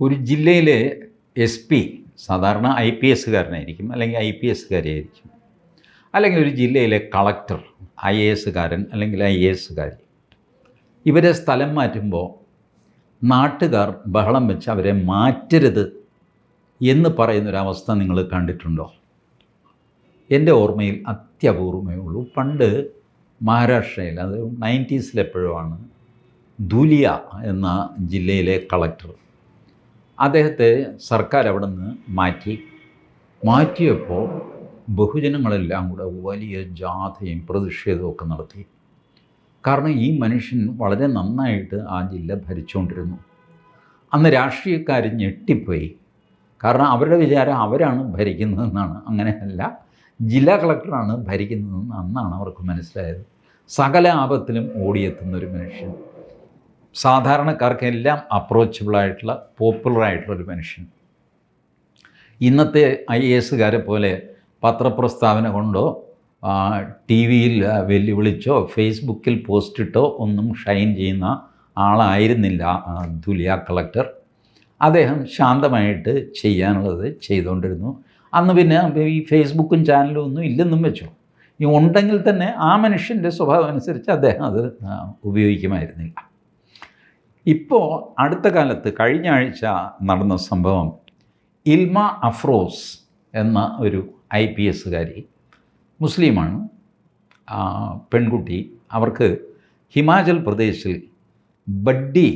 ഒരു ജില്ലയിലെ S P സാധാരണ ഐ പി എസ്സുകാരനായിരിക്കും, അല്ലെങ്കിൽ ഐ പി എസ്സുകാരിയായിരിക്കും, അല്ലെങ്കിൽ ഒരു ജില്ലയിലെ കളക്ടർ ഐ എ എസ്സുകാരൻ അല്ലെങ്കിൽ ഐ എ എസ്സുകാരി. ഇവരെ സ്ഥലം മാറ്റുമ്പോൾ നാട്ടുകാർ ബഹളം വെച്ച് അവരെ മാറ്റരുത് എന്ന് പറയുന്നൊരവസ്ഥ നിങ്ങൾ കണ്ടിട്ടുണ്ടോ? എൻ്റെ ഓർമ്മയിൽ അത്യപൂർവമേ ഉള്ളൂ. പണ്ട് മഹാരാഷ്ട്രയിൽ, അത് 90s ധുലിയ എന്ന ജില്ലയിലെ കളക്ടർ, അദ്ദേഹത്തെ സർക്കാർ അവിടെ നിന്ന് മാറ്റിയപ്പോൾ ബഹുജനങ്ങളെല്ലാം കൂടെ വലിയ ജാഥയും പ്രതിഷേധവും ഒക്കെ നടത്തി. കാരണം ഈ മനുഷ്യൻ വളരെ നന്നായിട്ട് ആ ജില്ല ഭരിച്ചുകൊണ്ടിരുന്നു. അന്ന് രാഷ്ട്രീയക്കാർ ഞെട്ടിപ്പോയി. കാരണം അവരുടെ വിചാരം അവരാണ് ഭരിക്കുന്നതെന്നാണ്. അങ്ങനെയല്ല, ജില്ലാ കളക്ടറാണ് ഭരിക്കുന്നതെന്ന് അന്നാണ് അവർക്ക് മനസ്സിലായത്. സകല ആപത്തിലും ഓടിയെത്തുന്നൊരു മനുഷ്യൻ, സാധാരണക്കാർക്കെല്ലാം അപ്രോച്ചബിളായിട്ടുള്ള പോപ്പുലറായിട്ടുള്ളൊരു മനുഷ്യൻ. ഇന്നത്തെ ഐ എ എസ്സുകാരെ പോലെ പത്രപ്രസ്താവന കൊണ്ടോ ടി വിയിൽ വെല്ലുവിളിച്ചോ ഫേസ്ബുക്കിൽ പോസ്റ്റിട്ടോ ഒന്നും ഷൈൻ ചെയ്യുന്ന ആളായിരുന്നില്ല ധുലിയ കളക്ടർ. അദ്ദേഹം ശാന്തമായിട്ട് ചെയ്യാനുള്ളത് ചെയ്തുകൊണ്ടിരുന്നു. അന്ന് പിന്നെ ഈ ഫേസ്ബുക്കും ചാനലും ഒന്നും ഇല്ലെന്നും വെച്ചോ. ഈ ഉണ്ടെങ്കിൽ തന്നെ ആ മനുഷ്യൻ്റെ സ്വഭാവം അനുസരിച്ച് അദ്ദേഹം അത് ഉപയോഗിക്കുമായിരുന്നില്ല. ഇപ്പോൾ അടുത്ത കാലത്ത് കഴിഞ്ഞ ആഴ്ച നടന്ന സംഭവം, ഇൽമ അഫ്രോസ് എന്ന ഒരു ഐ പി എസ്സുകാരി, മുസ്ലിമാണ്, പെൺകുട്ടി. അവർക്ക് ഹിമാചൽ പ്രദേശിൽ ബഡ്ഡി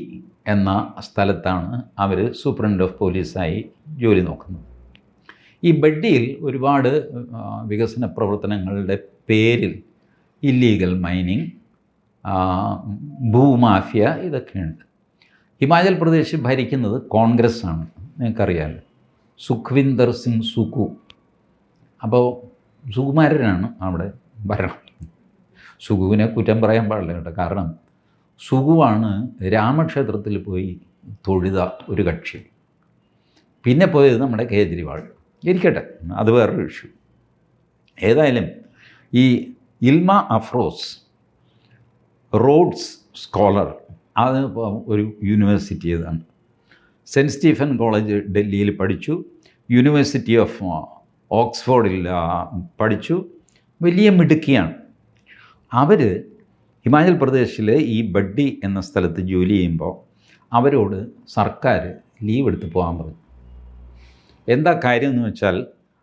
എന്ന സ്ഥലത്താണ് അവർ സൂപ്രണ്ട് ഓഫ് പോലീസായി ജോലി നോക്കുന്നത്. ഈ ബഡ്ഡിയിൽ ഒരുപാട് വികസന പ്രവർത്തനങ്ങളുടെ പേരിൽ ഇല്ലീഗൽ മൈനിങ്, ഭൂമാഫിയ ഇതൊക്കെയുണ്ട്. ഹിമാചൽ പ്രദേശ് ഭരിക്കുന്നത് കോൺഗ്രസ് ആണ്, നിങ്ങൾക്കറിയാമല്ലോ, സുഖ്വിന്ദർ സിംഗ് സുഖു. അപ്പോൾ സുകുമാരനാണ് അവിടെ ഭരണം. സുഖുവിനെ കുറ്റം പറയാൻ പാടില്ല കേട്ടോ. കാരണം സുഖുവാണ് രാമക്ഷേത്രത്തിൽ പോയി തൊഴുത ഒരു കക്ഷി. പിന്നെ പോയത് നമ്മുടെ കേജ്രിവാൾ. ഇരിക്കട്ടെ, അത് വേറൊരു ഇഷ്യൂ. ഏതായാലും ഈ ഇൽമ അഫ്രോസ് റോഡ്സ് സ്കോളർ, അത് ഒരു യൂണിവേഴ്സിറ്റി ഏതാണ്, സെൻറ്റ് സ്റ്റീഫൻ കോളേജ് ഡൽഹിയിൽ പഠിച്ചു, യൂണിവേഴ്സിറ്റി ഓഫ് ഓക്സ്ഫോർഡിൽ പഠിച്ചു, വലിയ മിടുക്കിയാണ്. അവർ ഹിമാചൽ പ്രദേശിലെ ഈ ബഡ്ഡി എന്ന സ്ഥലത്ത് ജോലി ചെയ്യുമ്പോൾ അവരോട് സർക്കാർ ലീവ് എടുത്ത് പോകാൻ പറഞ്ഞു. എന്താ കാര്യം എന്ന് വെച്ചാൽ,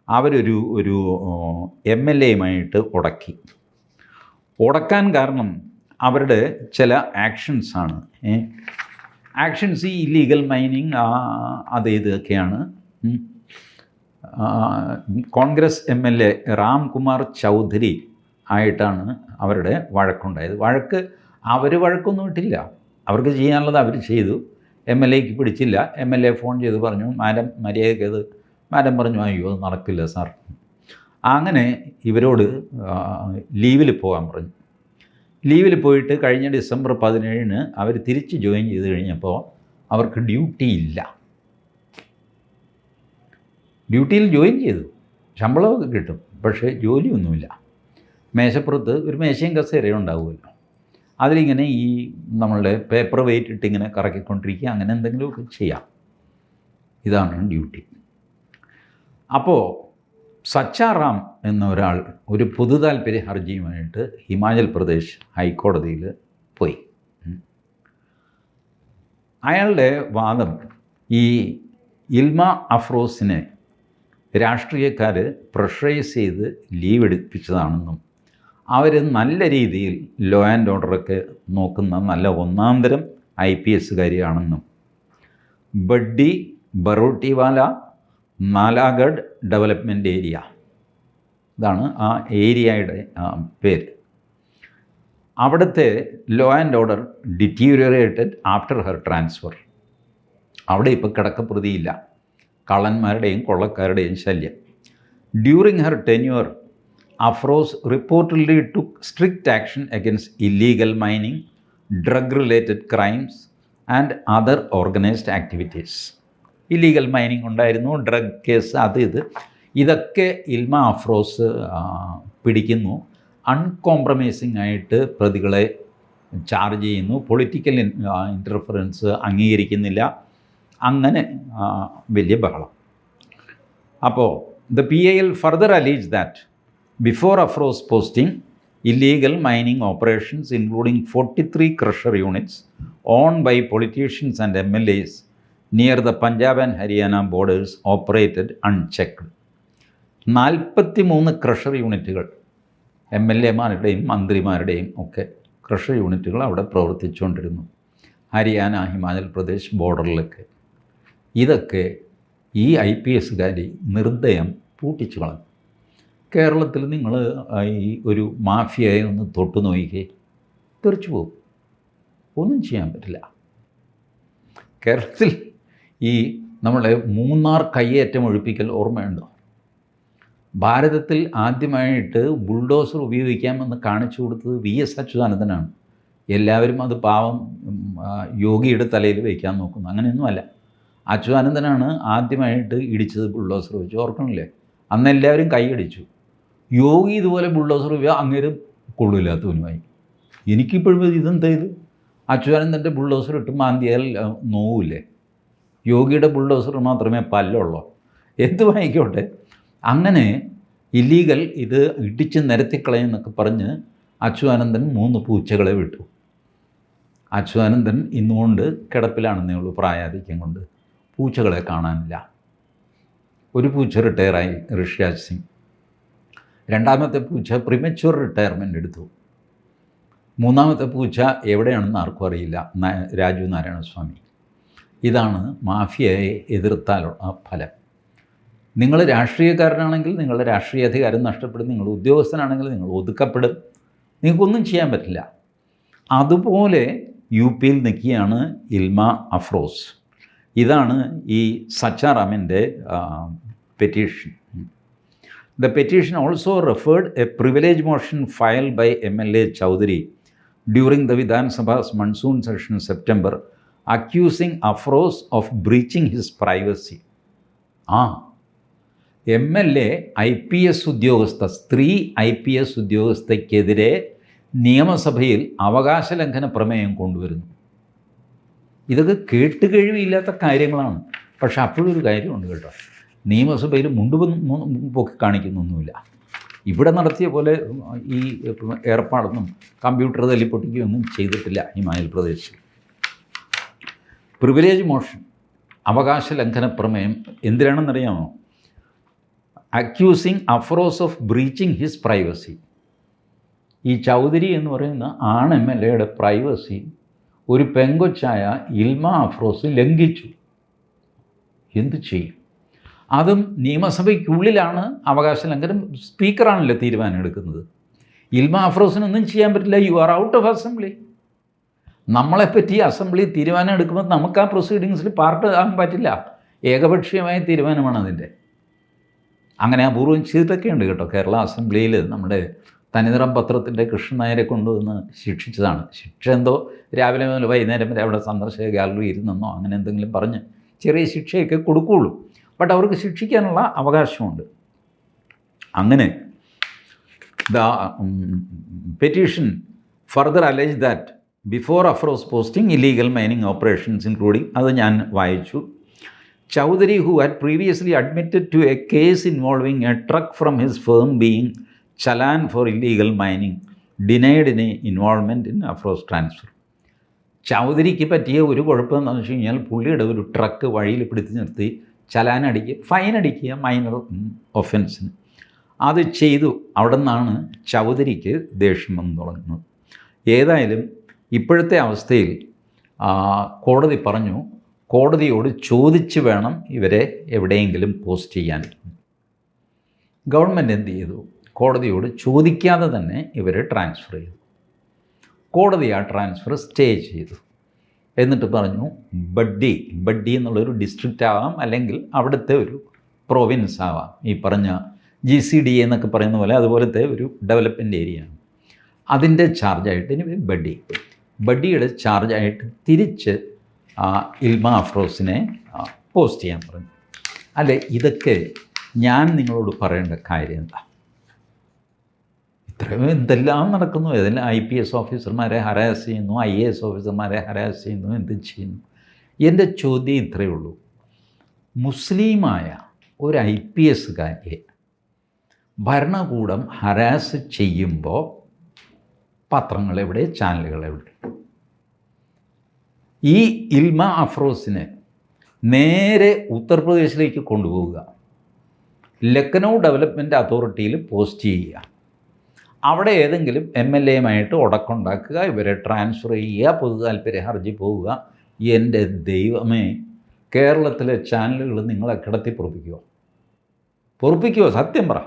അവരൊരു MLA-യുമായിട്ട് ഉടക്കാൻ കാരണം അവരുടെ ചില ആക്ഷൻസാണ്. ആക്ഷൻസ് ഈ ഇല്ലീഗൽ മൈനിങ് അത് ഇതൊക്കെയാണ്. കോൺഗ്രസ് MLA രാംകുമാർ ചൗധരി ആയിട്ടാണ് അവരുടെ വഴക്കുണ്ടായത്. വഴക്കൊന്നും ഇട്ടില്ല, അവർക്ക് ചെയ്യാനുള്ളത് അവർ ചെയ്തു. MLA-ക്ക് പിടിച്ചില്ല. MLA ഫോൺ ചെയ്ത് പറഞ്ഞു, മാഡം മര്യാദയ്ക്കത്. മാഡം പറഞ്ഞു, അയ്യോ അത് നടക്കില്ല സാർ. അങ്ങനെ ഇവരോട് ലീവിൽ പോകാൻ പറഞ്ഞു. ലീവിൽ പോയിട്ട് കഴിഞ്ഞ ഡിസംബർ 17 അവർ തിരിച്ച് ജോയിൻ ചെയ്ത് കഴിഞ്ഞപ്പോൾ അവർക്ക് ഡ്യൂട്ടി ഇല്ല. ഡ്യൂട്ടിയിൽ ജോയിൻ ചെയ്തു, ശമ്പളമൊക്കെ കിട്ടും, പക്ഷേ ജോലിയൊന്നുമില്ല. മേശപ്പുറത്ത് ഒരു മേശയും കസേരയും ഉണ്ടാവുമല്ലോ, അതിലിങ്ങനെ ഈ നമ്മളുടെ പേപ്പർ വെയിറ്റ് ഇട്ട് ഇങ്ങനെ കറക്കിക്കൊണ്ടിരിക്കുക, അങ്ങനെ എന്തെങ്കിലുമൊക്കെ ചെയ്യാം. ഇതാണ് ഡ്യൂട്ടി. അപ്പോൾ സച്ചാറാം എന്ന ഒരാൾ ഒരു പൊതു താൽപ്പര്യ ഹർജിയുമായിട്ട് ഹിമാചൽ പ്രദേശ് ഹൈക്കോടതിയിൽ പോയി. അയാളുടെ വാദം, ഈ ഇൽമ അഫ്രോസിനെ രാഷ്ട്രീയക്കാർ പ്രഷറൈസ് ചെയ്ത് ലീവ് എടുപ്പിച്ചതാണെന്നും അവർ നല്ല രീതിയിൽ ലോ ആൻഡ് ഓർഡറൊക്കെ നോക്കുന്ന നല്ല ഒന്നാന്തരം IPS-കാരിയാണെന്നും ബഡ്ഡി, ബറോട്ടിവാല, നാലാഗഡ് ഡെവലപ്മെൻറ്റ് ഏരിയ, ഇതാണ് ആ ഏരിയയുടെ പേര്. അവിടുത്തെ law and order deteriorated after her transfer. അവിടെ ഇപ്പോൾ കിടക്കപ്രതിയില്ല, കള്ളന്മാരുടെയും കൊള്ളക്കാരുടെയും ശല്യം. During her tenure, Afroz reportedly took strict action against illegal mining, drug related crimes and other organised activities. Illegal mining ഉണ്ടായിരുന്നു, ഡ്രഗ് കേസ്, ഇതൊക്കെ ഇൽമ അഫ്രോസ് പിടിക്കുന്നു. അൺകോംപ്രമൈസിംഗ് ആയിട്ട് പ്രതികളെ ചാർജ് ചെയ്യുന്നു. പൊളിറ്റിക്കൽ ഇൻ്റർഫറൻസ് അംഗീകരിക്കുന്നില്ല. അങ്ങനെ വലിയ ബഹളം. അപ്പോൾ the PIL further allege that before Afroz posting illegal mining operations including 43 crusher units owned by politicians and MLAs near the Punjab and Haryana borders operated unchecked. 43 crusher യൂണിറ്റുകൾ MLA-മാരുടെയും മന്ത്രിമാരുടെയും ഒക്കെ ക്രഷർ യൂണിറ്റുകൾ അവിടെ പ്രവർത്തിച്ചുകൊണ്ടിരുന്നു, ഹരിയാന ഹിമാചൽ പ്രദേശ് ബോർഡറിലൊക്കെ. ഇതൊക്കെ ഈ IPS-കാർ നിർദ്ദയം പൂട്ടിച്ചു കളഞ്ഞു. കേരളത്തിൽ നിങ്ങൾ ഈ ഒരു മാഫിയയെ ഒന്ന് തൊട്ടു നോക്കിക്കേ, തെറിച്ചു പോകും, ഒന്നും ചെയ്യാൻ പറ്റില്ല. കേരളത്തിൽ ഈ നമ്മളെ മൂന്നാർ കയ്യേറ്റം ഒഴിപ്പിക്കൽ ഓർമ്മയുണ്ടോ? ഭാരതത്തിൽ ആദ്യമായിട്ട് ബുൾഡോസർ ഉപയോഗിക്കാമെന്ന് കാണിച്ചു കൊടുത്തത് VS അച്യുതാനന്ദനാണ്. എല്ലാവരും അത് പാവം യോഗിയുടെ തലയിൽ വയ്ക്കാൻ നോക്കുന്നു. അങ്ങനെയൊന്നുമല്ല. അച്യുതാനന്ദനാണ് ആദ്യമായിട്ട് ഇടിച്ചത് ബുൾഡോസർ വെച്ച്, ഓർക്കണില്ലേ? അന്ന് എല്ലാവരും കൈയടിച്ചു. യോഗി ഇതുപോലെ ബുൾഡോസർ ഉപയോഗിക്കുക, അങ്ങേര് കൊള്ളില്ലാത്തവനുമായി. എനിക്കിപ്പോഴും ഇതെന്താ ഇത്? അച്യുതാനന്ദൻ്റെ ബുൾഡോസർ ഇട്ട് മാന്തിയാൽ നോവില്ലേ? യോഗിയുടെ ബുൾഡോസർ മാത്രമേ പല്ലുള്ളൂ. എന്തുമായിക്കോട്ടെ, അങ്ങനെ ഇല്ലീഗൽ ഇത് ഇടിച്ച് നിരത്തിക്കളയെന്നൊക്കെ പറഞ്ഞ് അച്യുതാനന്ദൻ 3 പൂച്ചകളെ വിട്ടു. അച്യുതാനന്ദൻ ഇന്നുകൊണ്ട് കിടപ്പിലാണെന്നേ ഉള്ളൂ, പ്രായാധിക്യം കൊണ്ട്. പൂച്ചകളെ കാണാനില്ല. ഒരു പൂച്ച റിട്ടയറായി, ഋഷിരാജ് സിംഗ്. രണ്ടാമത്തെ പൂച്ച പ്രിമച്വർ റിട്ടയർമെൻ്റ് എടുത്തു. മൂന്നാമത്തെ പൂച്ച എവിടെയാണെന്ന് ആർക്കും അറിയില്ല, രാജു നാരായണസ്വാമി. ഇതാണ് മാഫിയയെ എതിർത്താലുള്ള ഫലം. നിങ്ങൾ രാഷ്ട്രീയക്കാരനാണെങ്കിൽ നിങ്ങളുടെ രാഷ്ട്രീയ അധികാരം നഷ്ടപ്പെടും, നിങ്ങൾ ഉദ്യോഗസ്ഥനാണെങ്കിൽ നിങ്ങൾ ഒതുക്കപ്പെടും, നിങ്ങൾക്കൊന്നും ചെയ്യാൻ പറ്റില്ല. അതുപോലെ UP നിൽക്കുകയാണ് ഇൽമ അഫ്രോസ്. ഇതാണ് ഈ സച്ചാറാമിൻ്റെ petition. The petition also referred a privilege motion filed by MLA Chowdhury during the Vidhan Sabha's monsoon session in September, accusing Afroz of breaching his privacy. MLA IPS ഉദ്യോഗസ്ഥ, സ്ത്രീ IPS ഉദ്യോഗസ്ഥയ്ക്കെതിരെ നിയമസഭയിൽ അവകാശ ലംഘന പ്രമേയം കൊണ്ടുവരുന്നു. ഇതൊക്കെ കേട്ടുകഴിവില്ലാത്ത കാര്യങ്ങളാണ്. പക്ഷെ അപ്പോഴൊരു കാര്യമുണ്ട് കേട്ടോ, നിയമസഭയിൽ പൊക്കി കാണിക്കുന്നൊന്നുമില്ല. ഇവിടെ നടത്തിയ പോലെ ഈ ഏർപ്പാടൊന്നും കമ്പ്യൂട്ടർ തല്ലിപ്പൊട്ടിക്കുകയൊന്നും ചെയ്തിട്ടില്ല ഹിമാചൽ പ്രദേശിൽ. പ്രിവിലേജ് മോഷൻ, അവകാശ ലംഘന പ്രമേയം എന്തിനാണെന്നറിയാമോ? Accusing Afroz of breaching his privacy. ഈ ചൗധരി എന്ന് പറയുന്ന MLA-യുടെ പ്രൈവസി ഒരു പെങ്കൊച്ചായ ഇൽമ അഫ്രോസ് ലംഘിച്ചു. എന്തു ചെയ്യും? അതും നിയമസഭയ്ക്കുള്ളിലാണ് അവകാശ ലംഘനം. സ്പീക്കറാണല്ലോ തീരുമാനം എടുക്കുന്നത്. ഇൽമ അഫ്രോസിനൊന്നും ചെയ്യാൻ പറ്റില്ല. You are out of assembly. നമ്മളെപ്പറ്റി അസംബ്ലി തീരുമാനം എടുക്കുമ്പോൾ നമുക്ക് ആ പ്രൊസീഡിങ്സിൽ പാർട്ട് ആകാൻ പറ്റില്ല. ഏകപക്ഷീയമായ തീരുമാനമാണ് അതിൻ്റെ. അങ്ങനെ അപൂർവം ചെയ്തിട്ടൊക്കെ ഉണ്ട് കേട്ടോ. കേരള അസംബ്ലിയിൽ നമ്മുടെ തനിനിറം പത്രത്തിൻ്റെ കൃഷ്ണൻ നായരെ കൊണ്ടുവന്ന് ശിക്ഷിച്ചതാണ്. ശിക്ഷ എന്തോ രാവിലെ മുതൽ വൈകുന്നേരം വരെ അവിടെ സന്ദർശക ഗാലറി ഇരുന്നെന്നോ അങ്ങനെ എന്തെങ്കിലും പറഞ്ഞ് ചെറിയ ശിക്ഷയൊക്കെ കൊടുക്കുകയുള്ളൂ. ബട്ട് അവർക്ക് ശിക്ഷിക്കാനുള്ള അവകാശമുണ്ട്. അങ്ങനെ the petition further allege that before Afroz posting illegal mining operations including, അത് ഞാൻ വായിച്ചു. Chowdhury, who had previously admitted to a case involving a truck from his firm being challan for illegal mining, denied any involvement in Afro's transfer. ചൗധരിക്ക് പറ്റിയ ഒരു കുഴപ്പമെന്ന് വെച്ച് കഴിഞ്ഞാൽ പുള്ളിയുടെ ഒരു truck വഴിയിൽ പിടിച്ച് നിർത്തി ചലാൻ അടിക്കുക, ഫൈൻ അടിക്കുക, മൈനർ ഒഫൻസിന്. അത് ചെയ്തു. അവിടെ നിന്നാണ് ചൗധരിക്ക് ദേഷ്യം വന്ന് തുടങ്ങുന്നത്. ഏതായാലും ഇപ്പോഴത്തെ അവസ്ഥയിൽ കോടതി പറഞ്ഞു, കോടതിയോട് ചോദിച്ച് വേണം ഇവരെ എവിടെയെങ്കിലും പോസ്റ്റ് ചെയ്യാൻ. ഗവൺമെൻറ് എന്ത് ചെയ്തു? കോടതിയോട് ചോദിക്കാതെ തന്നെ ഇവരെ ട്രാൻസ്ഫർ ചെയ്തു. കോടതി ആ ട്രാൻസ്ഫർ സ്റ്റേ ചെയ്തു. എന്നിട്ട് പറഞ്ഞു ബഡ്ഡി എന്നുള്ളൊരു ഡിസ്ട്രിക്റ്റ് ആവാം, അല്ലെങ്കിൽ അവിടുത്തെ ഒരു പ്രൊവിൻസ് ആവാം. ഈ പറഞ്ഞ GCDA എന്നൊക്കെ പറയുന്ന പോലെ അതുപോലത്തെ ഒരു ഡെവലപ്മെൻറ്റ് ഏരിയയാണ്. അതിൻ്റെ ചാർജായിട്ട് ഇനി ബഡ്ഡിയുടെ ചാർജായിട്ട് തിരിച്ച് ഇൽമ അഫ്രോസിനെ പോസ്റ്റ് ചെയ്യാൻ പറഞ്ഞു. അല്ലേ, ഇതൊക്കെ ഞാൻ നിങ്ങളോട് പറയേണ്ട കാര്യം എന്താ? ഇത്രയും എന്തെല്ലാം നടക്കുന്നു. ഏതെല്ലാം IPS ഓഫീസർമാരെ ഹരാസ് ചെയ്യുന്നു, IAS ഓഫീസർമാരെ ഹരാസ് ചെയ്യുന്നു, എന്ത് ചെയ്യുന്നു. എൻ്റെ ചോദ്യം ഇത്രയേ ഉള്ളൂ, മുസ്ലിമായ ഒരു IPS കാരിയെ ഭരണകൂടം ഹരാസ് ചെയ്യുമ്പോൾ പത്രങ്ങളെവിടെ, ചാനലുകളെവിടെ? ഈ ഇൽമ അഫ്രോസിനെ നേരെ ഉത്തർപ്രദേശിലേക്ക് കൊണ്ടുപോവുക, ലക്നൗ ഡെവലപ്മെൻറ്റ് അതോറിറ്റിയിൽ പോസ്റ്റ് ചെയ്യുക, അവിടെ ഏതെങ്കിലും MLAയുമായിട്ട് ഉടക്കുണ്ടാക്കുക, ഇവരെ ട്രാൻസ്ഫർ ചെയ്യുക, പൊതു താല്പര്യ ഹർജി പോവുക. എൻ്റെ ദൈവമേ, കേരളത്തിലെ ചാനലുകൾ നിങ്ങളെ കിടത്തി പൊറുപ്പിക്കുമോ? സത്യം പറ.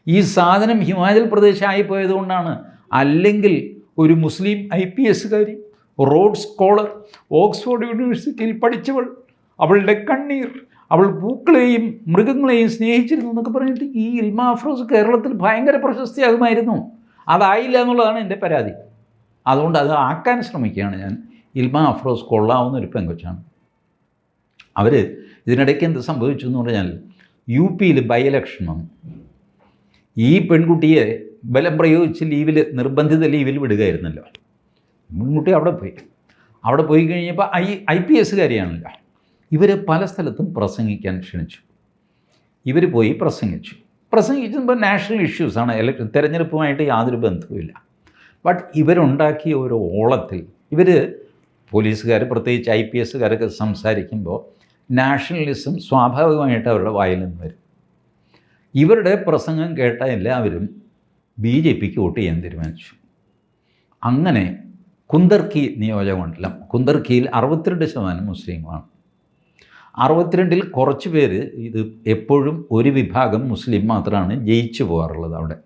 ഈ സാധനം ഹിമാചൽ പ്രദേശ് ആയിപ്പോയതുകൊണ്ടാണ്. അല്ലെങ്കിൽ ഒരു മുസ്ലിം IPS കാരി, റോഡ് സ്കോളർ, ഓക്സ്ഫോർഡ് യൂണിവേഴ്സിറ്റിയിൽ പഠിച്ചവൾ, അവളുടെ കണ്ണീർ, അവൾ പൂക്കളെയും മൃഗങ്ങളെയും സ്നേഹിച്ചിരുന്നു എന്നൊക്കെ പറഞ്ഞിട്ട് ഈ ഇൽമ അഫ്രോസ് കേരളത്തിൽ ഭയങ്കര പ്രശസ്തിയാകുമായിരുന്നു. അതായില്ല എന്നുള്ളതാണ് എൻ്റെ പരാതി. അതുകൊണ്ട് അത് ആക്കാൻ ശ്രമിക്കുകയാണ് ഞാൻ. ഇൽമ അഫ്രോസ് കൊള്ളാവുന്ന ഒരു പെങ്കൊച്ചാണ്. അവർ ഇതിനിടയ്ക്ക് എന്ത് സംഭവിച്ചു എന്ന് പറഞ്ഞാൽ, UP ബൈ ഇലക്ഷൻ വന്നു. ഈ പെൺകുട്ടിയെ ബലം പ്രയോഗിച്ച് നിർബന്ധിത ലീവിൽ വിടുകയായിരുന്നല്ലോ. പെൺകുട്ടി അവിടെ പോയി കഴിഞ്ഞപ്പോൾ IPS കാരിയാണല്ലോ. ഇവർ പല സ്ഥലത്തും പ്രസംഗിക്കാൻ ക്ഷണിച്ചു. ഇവർ പോയി പ്രസംഗിച്ചപ്പോൾ നാഷണൽ ഇഷ്യൂസാണ്, തെരഞ്ഞെടുപ്പുമായിട്ട് യാതൊരു ബന്ധവുമില്ല. ബട്ട് ഇവരുണ്ടാക്കിയ ഒരു ഓളത്തിൽ പോലീസുകാർ, പ്രത്യേകിച്ച് IPS കാരൊക്കെ സംസാരിക്കുമ്പോൾ നാഷണലിസം സ്വാഭാവികമായിട്ട് അവരുടെ വായിൽ നിന്ന് വരും. ഇവരുടെ പ്രസംഗം കേട്ട എല്ലാവരും BJPക്ക് വോട്ട് ചെയ്യാൻ തീരുമാനിച്ചു. അങ്ങനെ കുന്ദർക്കി നിയോജകമണ്ഡലം, കുന്ദർക്കിയിൽ 62% മുസ്ലിങ്ങളാണ്. 62-ൽ കുറച്ച് പേര്, ഇത് എപ്പോഴും ഒരു വിഭാഗം മുസ്ലിം മാത്രമാണ് ജയിച്ചു പോകാറുള്ളത് അവിടെ.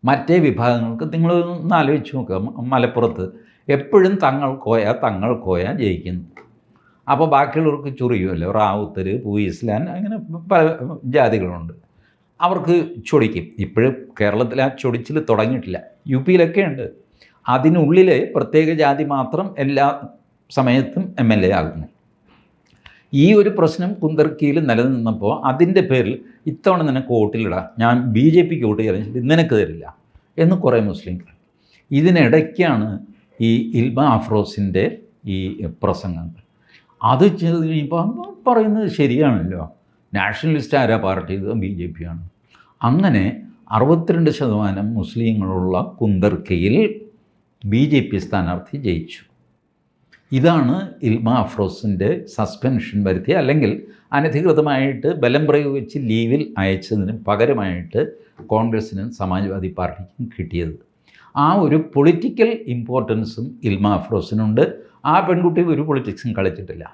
മറ്റേ വിഭാഗങ്ങൾക്ക് നിങ്ങളൊന്ന് ആലോചിച്ച് നോക്കുക, മലപ്പുറത്ത് എപ്പോഴും തങ്ങൾ കോയ ജയിക്കുന്നു. അപ്പോൾ ബാക്കിയുള്ളവർക്ക് ചൊറിയുമല്ലോ, റാവുത്തർ, പൂയിസ്ലാൻ, അങ്ങനെ പല ജാതികളുണ്ട്. അവർക്ക് ചൊടിക്കും. ഇപ്പോഴും കേരളത്തിൽ ആ ചൊടിച്ചിൽ തുടങ്ങിയിട്ടില്ല, UPയിലൊക്കെ ഉണ്ട്. അതിനുള്ളിൽ പ്രത്യേക ജാതി മാത്രം എല്ലാ സമയത്തും MLA ആകുന്നു. ഈ ഒരു പ്രശ്നം കുന്ദർക്കിയിൽ നിലനിന്നപ്പോൾ അതിൻ്റെ പേരിൽ ഇത്തവണ നിനക്ക് വോട്ടിലിടാം, ഞാൻ BJPക്ക് വോട്ട് ചെയ്യാൻ നിനക്ക് തരില്ല എന്ന് കുറേ മുസ്ലിങ്ങൾ. ഇതിനിടയ്ക്കാണ് ഈ ഇൽമ അഫ്രോസിൻ്റെ ഈ പ്രസംഗങ്ങൾ. അത് ചെയ്ത് കഴിയുമ്പോൾ പറയുന്നത് ശരിയാണല്ലോ, നാഷണലിസ്റ്റ് ആരാ പാർട്ടി? ഇത് BJP ആണ്. അങ്ങനെ 62% മുസ്ലിങ്ങളുള്ള കുന്ദർക്കയിൽ BJP സ്ഥാനാർത്ഥി ജയിച്ചു. ഇതാണ് ഇൽമ അഫ്രോസിൻ്റെ സസ്പെൻഷൻ വരുത്തിയ, അല്ലെങ്കിൽ അനധികൃതമായിട്ട് ബലം പ്രയോഗിച്ച് ലീവിൽ അയച്ചതിന് പകരമായിട്ട് കോൺഗ്രസിനും സമാജ്വാദി പാർട്ടിക്കും കിട്ടിയത്. ആ ഒരു പൊളിറ്റിക്കൽ ഇമ്പോർട്ടൻസും ഇൽമ അഫ്രോസിനുണ്ട്. ആ പെൺകുട്ടി ഒരു പൊളിറ്റിക്സും കളിച്ചിട്ടില്ല.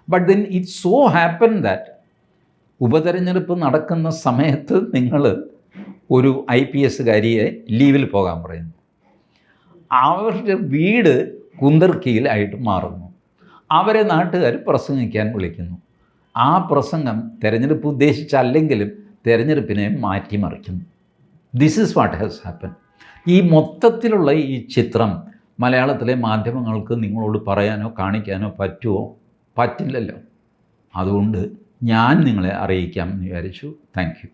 But then it so happen that ഉപതെരഞ്ഞെടുപ്പ് നടക്കുന്ന സമയത്ത് നിങ്ങൾ ഒരു IPS കാരിയെ ലീവിൽ പോകാൻ പറയുന്നു. അവരുടെ വീട് കുന്ദർക്കിയിലായിട്ട് മാറുന്നു. അവരെ നാട്ടുകാർ പ്രസംഗിക്കാൻ വിളിക്കുന്നു. ആ പ്രസംഗം തെരഞ്ഞെടുപ്പ് ഉദ്ദേശിച്ചല്ലെങ്കിലും തെരഞ്ഞെടുപ്പിനെ മാറ്റിമറിക്കുന്നു. This is what has happen. ഈ മൊത്തത്തിലുള്ള ഈ ചിത്രം മലയാളത്തിലെ മാധ്യമങ്ങൾക്ക് നിങ്ങളോട് പറയാനോ കാണിക്കാനോ പറ്റില്ലല്ലോ. അതുകൊണ്ട് ഞാൻ നിങ്ങളെ അറിയിക്കാം എന്ന് വിചാരിച്ചു. Thank you.